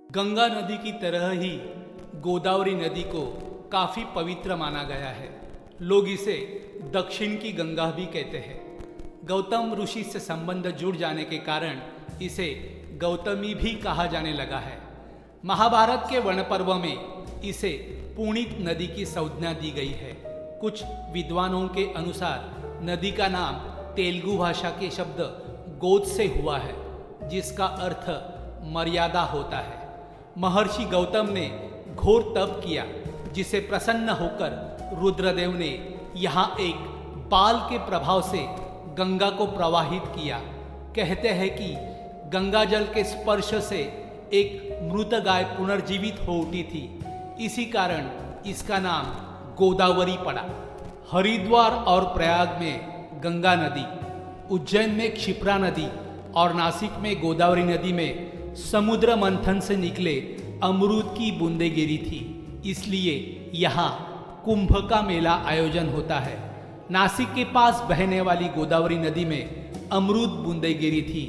गंगा नदी की तरह ही गोदावरी नदी को काफ़ी पवित्र माना गया है। लोग इसे दक्षिण की गंगा भी कहते हैं। गौतम ऋषि से संबंध जुड़ जाने के कारण इसे गौतमी भी कहा जाने लगा है। महाभारत के वन पर्व में इसे पुणित नदी की संज्ञा दी गई है। कुछ विद्वानों के अनुसार नदी का नाम तेलुगु भाषा के शब्द गोद से हुआ है, जिसका अर्थ मर्यादा होता है। महर्षि गौतम ने घोर तप किया, जिसे प्रसन्न होकर रुद्रदेव ने यहाँ एक बाल के प्रभाव से गंगा को प्रवाहित किया। कहते हैं कि गंगा जल के स्पर्श से एक मृत गाय पुनर्जीवित हो उठी थी। इसी कारण इसका नाम गोदावरी पड़ा। हरिद्वार और प्रयाग में गंगा नदी, उज्जैन में क्षिप्रा नदी और नासिक में गोदावरी नदी में समुद्र मंथन से निकले अमृत की बूंदें गिरी थी। इसलिए यहाँ कुंभ का मेला आयोजन होता है। नासिक के पास बहने वाली गोदावरी नदी में अमृत बूंदें गिरी थी,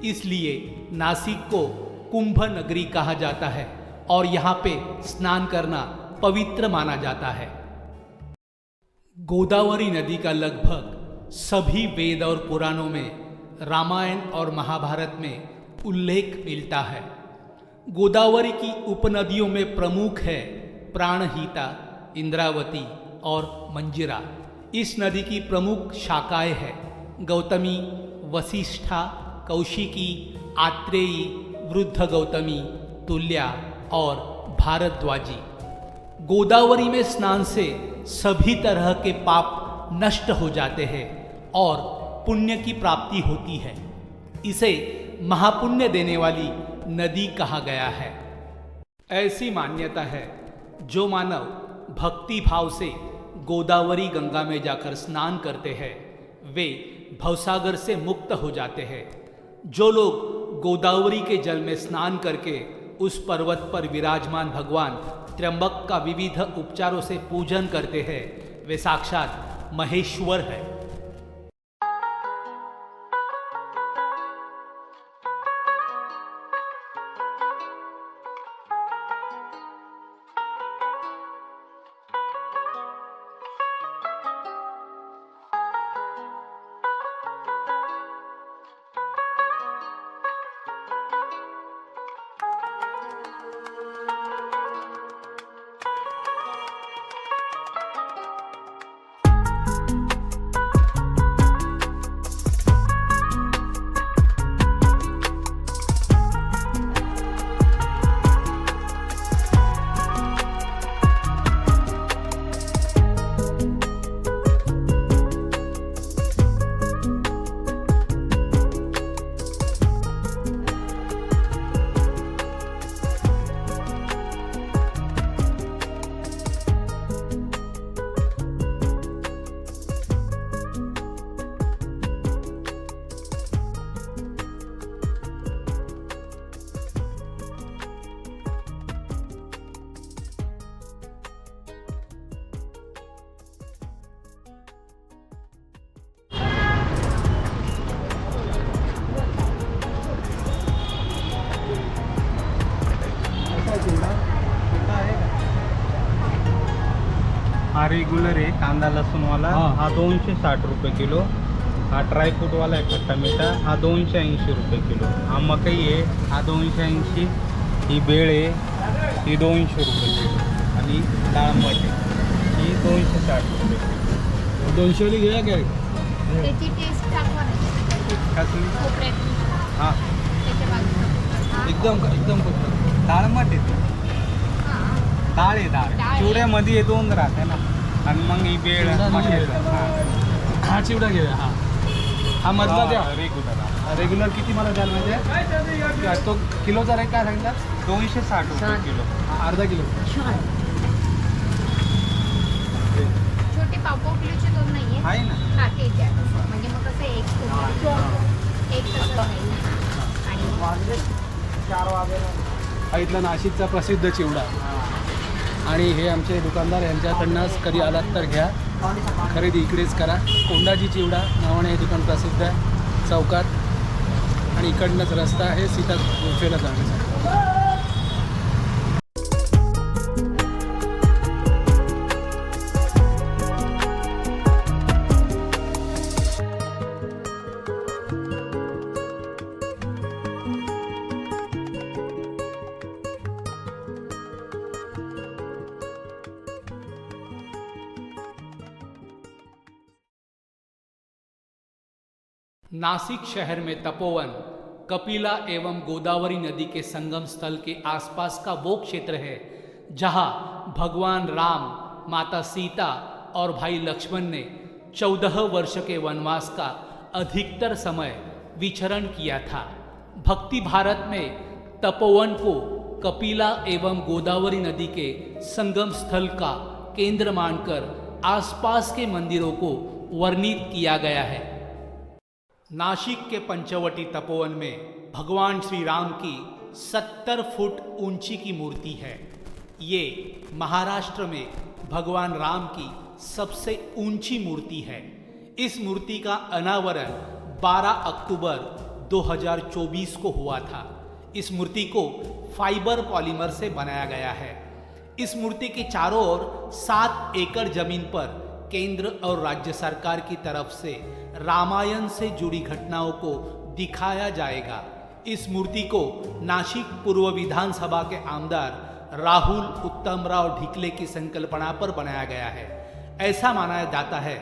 इसलिए नासिक को कुंभ नगरी कहा जाता है और यहाँ पे स्नान करना पवित्र माना जाता है। गोदावरी नदी का लगभग सभी वेद और पुराणों में, रामायण और महाभारत में उल्लेख मिलता है। गोदावरी की उपनदियों में प्रमुख है प्राणहिता, इंद्रावती और मंजिरा। इस नदी की प्रमुख शाखाएं हैं गौतमी, वशिष्ठा, कौशिकी, आत्रेयी, वृद्ध गौतमी, तुल्या और भारद्वाजी। गोदावरी में स्नान से सभी तरह के पाप नष्ट हो जाते हैं और पुण्य की प्राप्ति होती है। इसे महापुण्य देने वाली नदी कहा गया है। ऐसी मान्यता है, जो मानव भक्ति भाव से गोदावरी गंगा में जाकर स्नान करते हैं, वे भवसागर से मुक्त हो जाते हैं। जो लोग गोदावरी के जल में स्नान करके उस पर्वत पर विराजमान भगवान त्र्यंबक का विविध उपचारों से पूजन करते हैं, वे साक्षात महेश्वर है। हा रेग्युलर आहे कांदा लसूणवाला, हा 260 रुपये किलो. हा ड्रायफ्रूटवाला आहे खट्टा मिठा, हा 280 रुपये किलो. हा मकई आहे, हा 280. ही बेळ आहे, ही 200 रुपये किलो. आणि डाळंबट आहे, ही 260 रुपये किलो. 200 वाली घ्या काय? त्याची टेस्ट दाखवा ना. कसली? कोपऱ्यातली. हां त्याच्या बाजूला. एकदम डाळंबट आहे. हां. डाळ आहे डाळ. डाळ आहे. चिवड्यामध्ये हे दोन राहते ना, आणि मग ही बेळ चिवडा आणि मसाला. बेळ. हां. हा चिवडा घेऊया. हा मधला द्या. रेग्युलर रेग्युलर किती मला द्याल म्हणजे तो किलोचा रेट काय सांगितला? 260 रुपये किलो. अर्धा किलो. छोटे पाव किलोचे दोन नाहीये. आहे ना. हा ते द्या. म्हणजे मग कसं एक तसं नाही. आणि हा इथला नाशिकचा प्रसिद्ध चिवडा. आणि हे आमचे दुकानदार यांच्याकडनंच कधी आलात तर घ्या, खरेदी इकडेच करा. कोंडाजी चिवडा नावाने हे दुकान प्रसिद्ध आहे चौकात, आणि इकडनंच रस्ता आहे सीता गुफेला जाण्याचा. नासिक शहर में तपोवन कपिला एवं गोदावरी नदी के संगम स्थल के आसपास का वो क्षेत्र है जहां भगवान राम, माता सीता और भाई लक्ष्मण ने 14 वर्ष के वनवास का अधिकतर समय विचरण किया था। भक्ति भारत में तपोवन को कपिला एवं गोदावरी नदी के संगम स्थल का केंद्र मानकर आसपास के मंदिरों को वर्णित किया गया है। नासिक के पंचवटी तपोवन में भगवान श्री राम की 70 फुट ऊंची की मूर्ति है। ये महाराष्ट्र में भगवान राम की सबसे ऊंची मूर्ति है। इस मूर्ति का अनावरण 12 अक्टूबर 2024 को हुआ था। इस मूर्ति को फाइबर पॉलीमर से बनाया गया है। इस मूर्ति के चारों ओर 7 एकड़ जमीन पर केंद्र और राज्य सरकार की तरफ से रामायण से जुड़ी घटनाओं को दिखाया जाएगा। इस मूर्ति को नासिक पूर्व विधानसभा के आमदार राहुल उत्तमराव ढिकले की संकल्पना पर बनाया गया है। ऐसा माना जाता है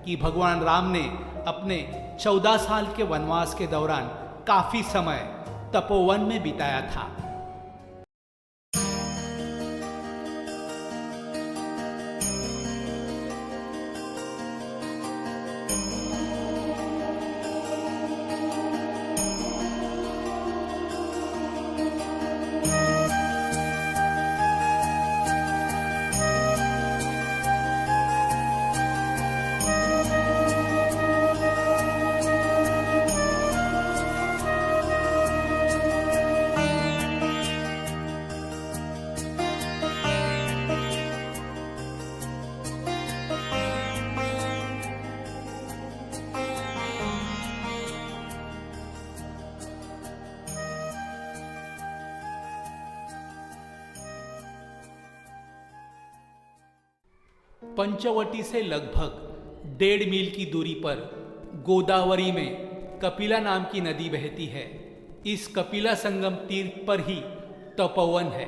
कि भगवान राम ने अपने 14 साल के वनवास के दौरान काफी समय तपोवन में बिताया था। पंचवटी से लगभग 1.5 मील की दूरी पर गोदावरी में कपिला नाम की नदी बहती है। इस कपिला संगम तीर्थ पर ही तपोवन है।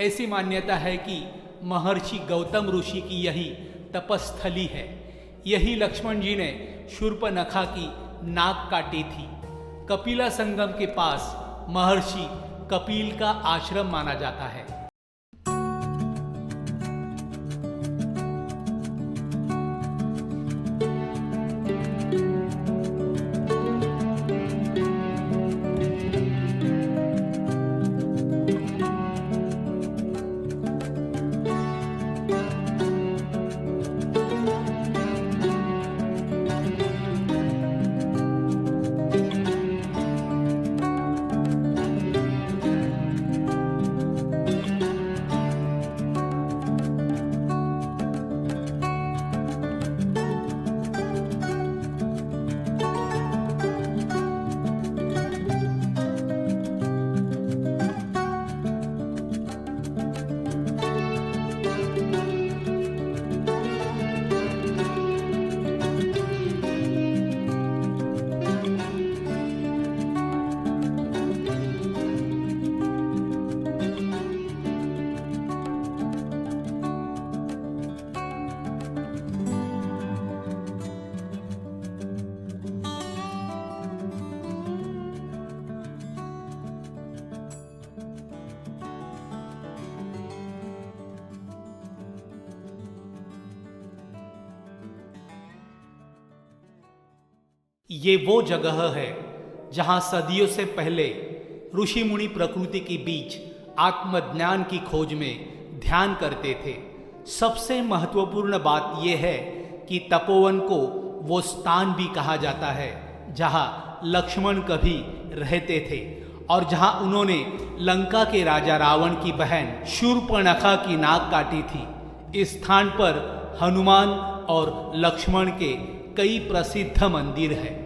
ऐसी मान्यता है कि महर्षि गौतम ऋषि की यही तपस्थली है। यही लक्ष्मण जी ने शूर्पनखा की नाक काटी थी। कपिला संगम के पास महर्षि कपिल का आश्रम माना जाता है। ये वो जगह है जहाँ सदियों से पहले ऋषि मुनि प्रकृति के बीच आत्मज्ञान की खोज में ध्यान करते थे। सबसे महत्वपूर्ण बात यह है कि तपोवन को वो स्थान भी कहा जाता है जहाँ लक्ष्मण कभी रहते थे और जहाँ उन्होंने लंका के राजा रावण की बहन शूर्पणखा की नाक काटी थी। इस स्थान पर हनुमान और लक्ष्मण के कई प्रसिद्ध मंदिर हैं।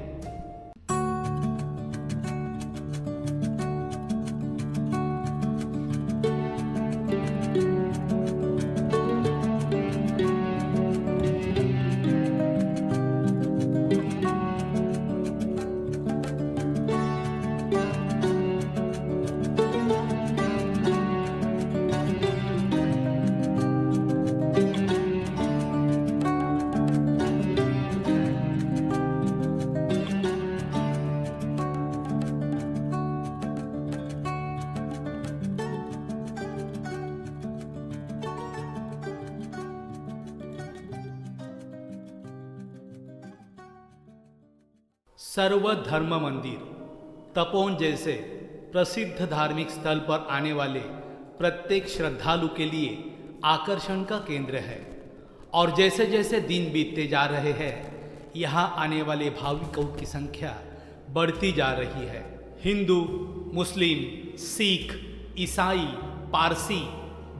सर्वधर्म मंदिर तपोवन जैसे प्रसिद्ध धार्मिक स्थल पर आने वाले प्रत्येक श्रद्धालु के लिए आकर्षण का केंद्र है और जैसे जैसे दिन बीतते जा रहे हैं यहाँ आने वाले भाविकों की संख्या बढ़ती जा रही है। हिंदू, मुस्लिम, सिख, ईसाई, पारसी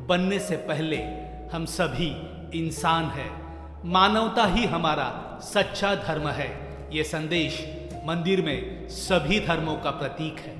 बनने से पहले हम सभी इंसान हैं। मानवता ही हमारा सच्चा धर्म है। ये संदेश मंदिर में सभी धर्मों का प्रतीक है।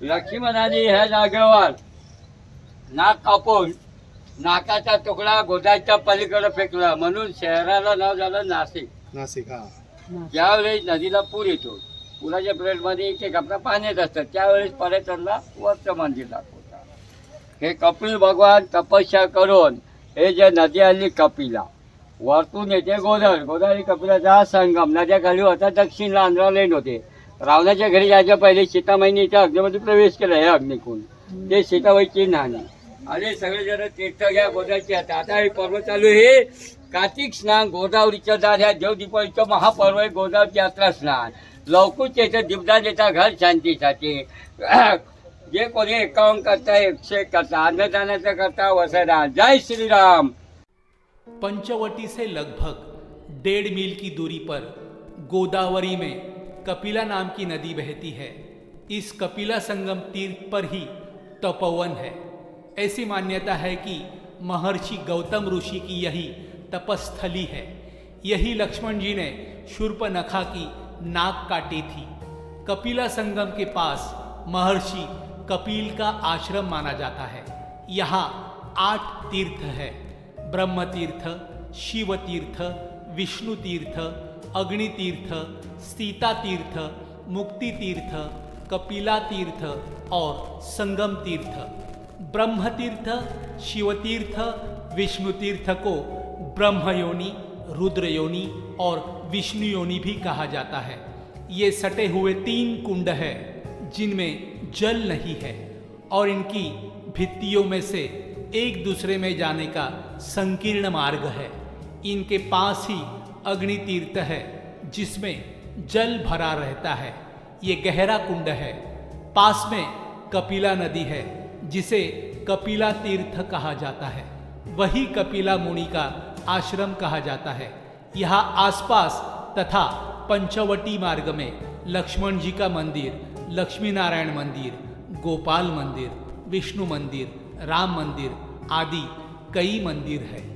लक्ष्मणाने ह्या जागेवर नाक कापून नाकाचा तुकडा गोदाच्या पलीकडे फेकला म्हणून शहराला नाव झालं नाशिक. नाशिक हा. ज्यावेळेस नदीला पूर येतो, पुराच्या पिरियडमध्ये एक एक आपला पाण्यात असतं, त्यावेळेस पर्यटनला वरचं मंदिर दाखवतात. हे कपिल भगवान तपस्या करून हे जे नदी आली कपिला वरतून येते गोदावरी. गोदावरी कपिलाचा संगम नद्याखाली होता. दक्षिणला आंध्रा लेन होते. रावणाच्या घरी जायच्या पहिले सीतामाईने इथे अग्नीमध्ये प्रवेश केला. हे अग्निकुंड ते सीताबाईची नाणी आणि सगळेजण तीर्थ घ्या गोदावरीची. आता हे पर्व चालू आहे कार्तिक स्नान गोदावरीचं दार. ह्या देवदीपावलीचं महापर्व आहे गोदावरी यात्रा स्नान. लवकरच येतं दीपदान येतात घर शांतीसाठी. जे कोणी 51 करता 101 करता अन्नदानाचं करता वसदान. जय श्रीराम. पंचवटी से लगभग 1.5 मील की दूरी पर गोदावरी में कपिला नाम की नदी बहती है। इस कपिला संगम तीर्थ पर ही तपोवन है। ऐसी मान्यता है कि महर्षि गौतम ऋषि की यही तपस्थली है। यही लक्ष्मण जी ने शूर्पणखा की नाक काटी थी। कपिला संगम के पास महर्षि कपिल का आश्रम माना जाता है। यहाँ 8 तीर्थ है: ब्रह्म तीर्थ, शिव तीर्थ, विष्णु तीर्थ, अग्नि तीर्थ, सीता तीर्थ, मुक्ति तीर्थ, कपिला तीर्थ और संगम तीर्थ। ब्रह्म तीर्थ, शिव तीर्थ, विष्णु तीर्थ को ब्रह्म योनि, रुद्र योनि और विष्णु योनि भी कहा जाता है। ये सटे हुए 3 कुंड है जिनमें जल नहीं है और इनकी भित्तियों में से एक दूसरे में जाने का संकीर्ण मार्ग है। इनके पास ही अग्नि तीर्थ है जिसमें जल भरा रहता है। ये गहरा कुंड है। पास में कपिला नदी है जिसे कपिला तीर्थ कहा जाता है। वही कपिला मुनि का आश्रम कहा जाता है। यहाँ आसपास तथा पंचवटी मार्ग में लक्ष्मण जी का मंदिर, लक्ष्मी नारायण मंदिर, गोपाल मंदिर, विष्णु मंदिर, राम मंदिर आदि कई मंदिर है।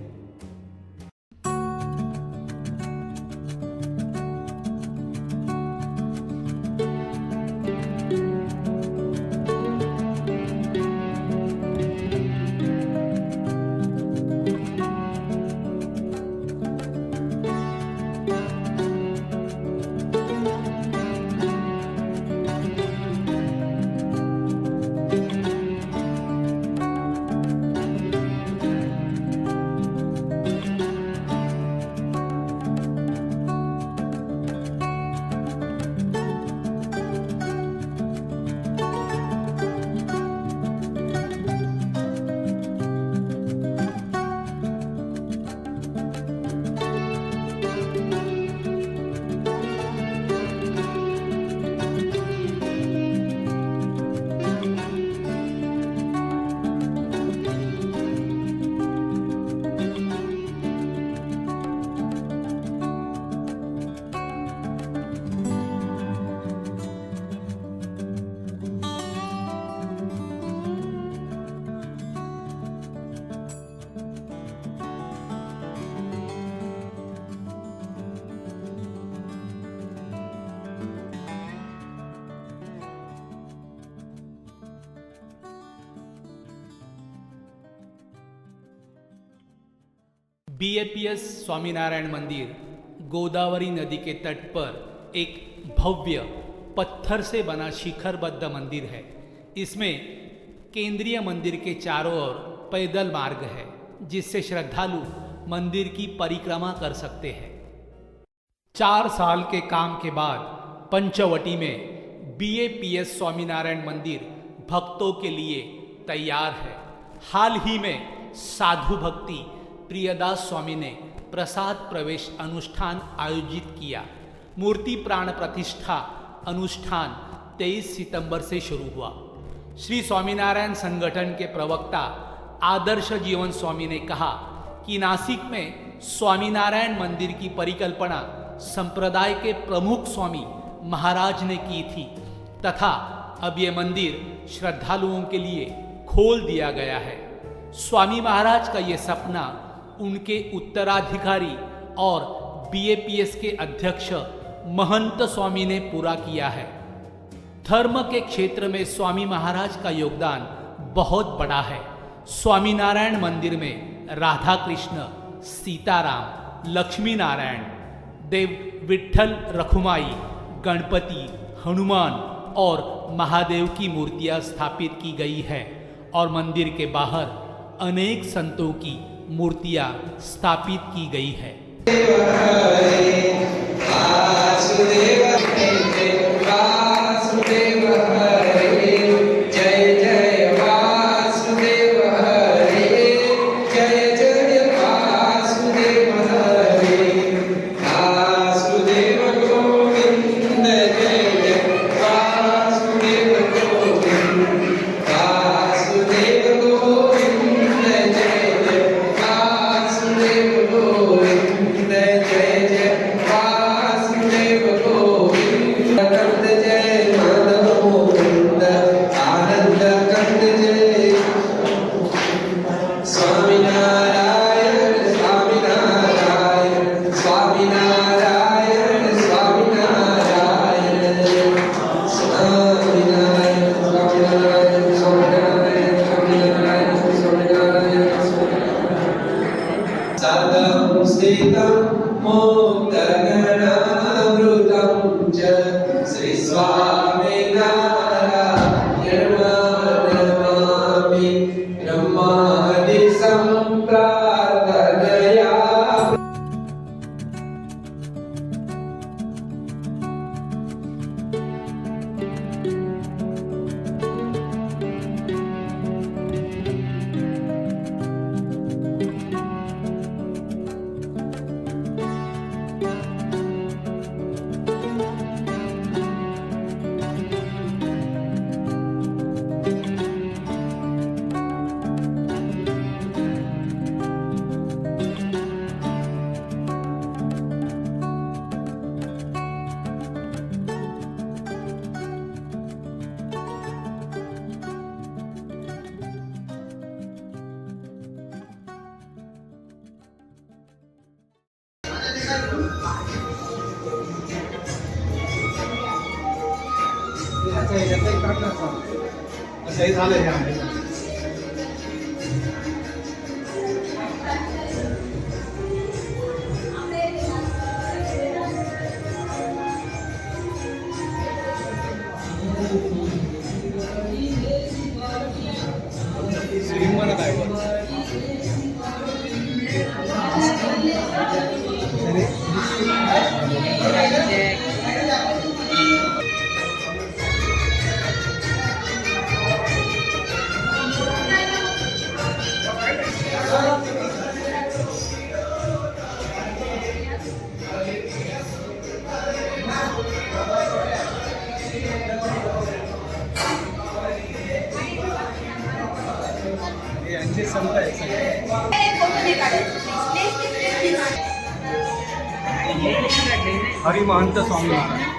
BAPS स्वामीनारायण मंदिर गोदावरी नदी के तट पर एक भव्य पत्थर से बना शिखरबद्ध मंदिर है। इसमें केंद्रीय मंदिर के चारों ओर पैदल मार्ग है जिससे श्रद्धालु मंदिर की परिक्रमा कर सकते हैं। 4 साल के काम के बाद पंचवटी में BAPS स्वामीनारायण मंदिर भक्तों के लिए तैयार है। हाल ही में साधु भक्ति प्रियदास स्वामी ने प्रसाद प्रवेश अनुष्ठान आयोजित किया। मूर्ति प्राण प्रतिष्ठा अनुष्ठान 23 सितंबर से शुरू हुआ। श्री स्वामीनारायण संगठन के प्रवक्ता आदर्श जीवन स्वामी ने कहा कि नासिक में स्वामीनारायण मंदिर की परिकल्पना संप्रदाय के प्रमुख स्वामी महाराज ने की थी तथा अब ये मंदिर श्रद्धालुओं के लिए खोल दिया गया है। स्वामी महाराज का ये सपना उनके उत्तराधिकारी और BAPS के अध्यक्ष महंत स्वामी ने पूरा किया है। धर्म के क्षेत्र में स्वामी महाराज का योगदान बहुत बड़ा है। स्वामीनारायण मंदिर में राधा कृष्ण, सीताराम, लक्ष्मी नारायण, देव विठ्ठल रखुमाई, गणपति, हनुमान और महादेव की मूर्तियां स्थापित की गई है और मंदिर के बाहर अनेक संतों की मूर्तियां स्थापित की गई है। Sadam संस्थितं मुक्तगणामृतं च श्रीस्वामिनारायणं नमामि ब्रह्मादि सम्प्रार्थनया यांचे संत आहेत सगळे. हरी महंत स्वामी महाराज.